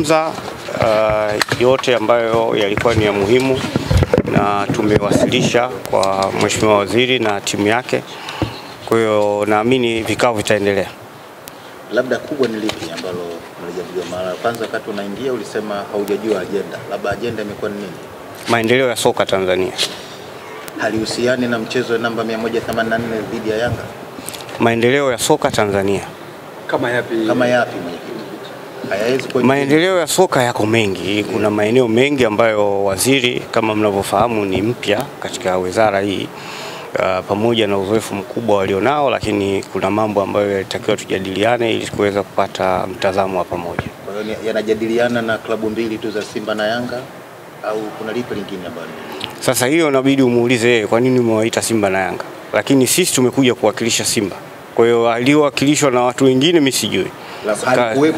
tumezungumza yote ambayo yalikuwa ni ya muhimu na tumewasilisha kwa Mheshimiwa Waziri na timu yake. Kwa hiyo naamini vikao vitaendelea. Labda kubwa ni lipi ambalo mlijadiliwa? Mara kwanza wakati unaingia ulisema haujajua agenda. Labda agenda imekuwa ni nini? Maendeleo ya soka Tanzania. Halihusiani na mchezo namba 184 dhidi ya Yanga? Maendeleo ya soka Tanzania. Kama yapi mwenyekiti? Hayawezi kwa maendeleo ya soka yako mengi. Kuna maeneo mengi ambayo waziri kama mnavyofahamu ni mpya katika wizara hii, pamoja na uzoefu mkubwa walionao, lakini kuna mambo ambayo yalitakiwa tujadiliane ili kuweza kupata mtazamo wa pamoja. Kwa hiyo yanajadiliana na klabu mbili tu za Simba na Yanga au kuna lipi lingine ambalo? Sasa hiyo inabidi umuulize yeye kwa nini umewaita Simba na Yanga. Lakini sisi tumekuja kuwakilisha Simba. Kwa hiyo aliowakilishwa na watu wengine mimi sijui.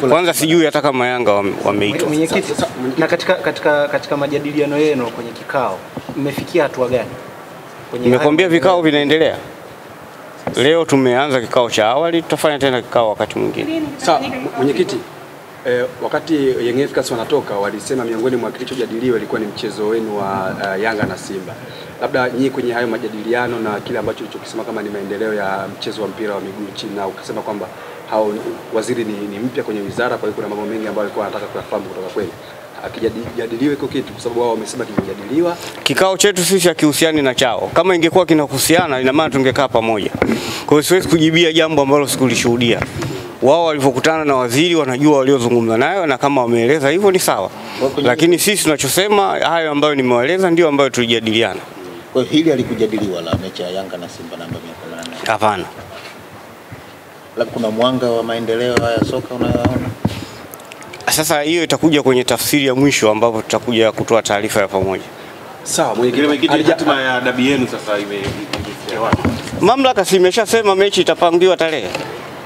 Kwanza sijui hata kama Yanga wameitwa. Na katika majadiliano yenu kwenye kikao mmefikia hatua gani? Nimekwambia vikao vinaendelea. Leo tumeanza kikao cha awali, tutafanya tena kikao wakati mwingine. Sawa, mwenyekiti, wakati Young Africans wanatoka walisema miongoni mwa kilichojadiliwa ilikuwa ni mchezo wenu wa Yanga na Simba. Labda nyinyi kwenye hayo majadiliano na kile ambacho ulichokisema kama ni maendeleo ya mchezo wa mpira wa miguu nchini, na ukasema kwamba waziri ni mpya kwenye wizara, kwa hiyo kuna mambo mengi ambayo alikuwa anataka kuyafahamu kutoka kwenu. Akijadiliwe iko kitu kwa sababu wao wamesema kimejadiliwa. Kikao chetu sisi hakihusiani na chao. Kama ingekuwa kinahusiana ina maana tungekaa pamoja. Kwa hiyo siwezi kujibia jambo ambalo sikulishuhudia. Wao walipokutana na waziri wanajua waliozungumza nayo, na kama wameeleza hivyo ni sawa. Lakini sisi tunachosema hayo ambayo nimewaeleza ndio ambayo tulijadiliana. Kwa hiyo hili alikujadiliwa la mechi ya Yanga na Simba namba 184? Hapana. Labda kuna mwanga wa maendeleo ya soka unayoona? Sasa hiyo itakuja kwenye tafsiri ya mwisho ambapo tutakuja kutoa taarifa ya pamoja. Sawa, mwenyekiti, hatima ya dabi yenu sasa imefikia wapi? Mamlaka si imeshasema mechi itapangiwa tarehe.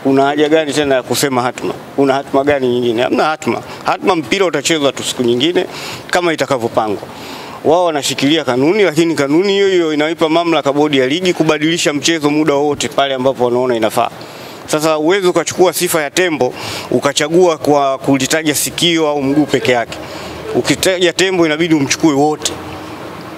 Kuna haja gani tena ya kusema hatima? Kuna hatima gani nyingine? Hamna hatima. Hatima mpira utachezwa tu siku nyingine kama itakavyopangwa. Wao wanashikilia kanuni, lakini kanuni hiyo inaipa mamlaka bodi ya ligi kubadilisha mchezo muda wote pale ambapo wanaona inafaa. Sasa uwezo ukachukua sifa ya tembo ukachagua kwa kulitaja sikio au mguu peke yake. Ukitaja tembo inabidi umchukue wote.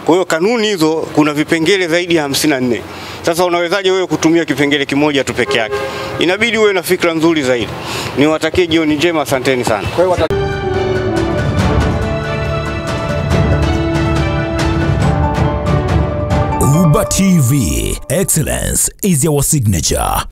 Kwa hiyo kanuni hizo kuna vipengele zaidi ya 54. Sasa unawezaje wewe kutumia kipengele kimoja tu peke yake? Inabidi uwe na fikra nzuri zaidi. Niwatakie jioni njema, asanteni sana. UBA TV, excellence is our signature.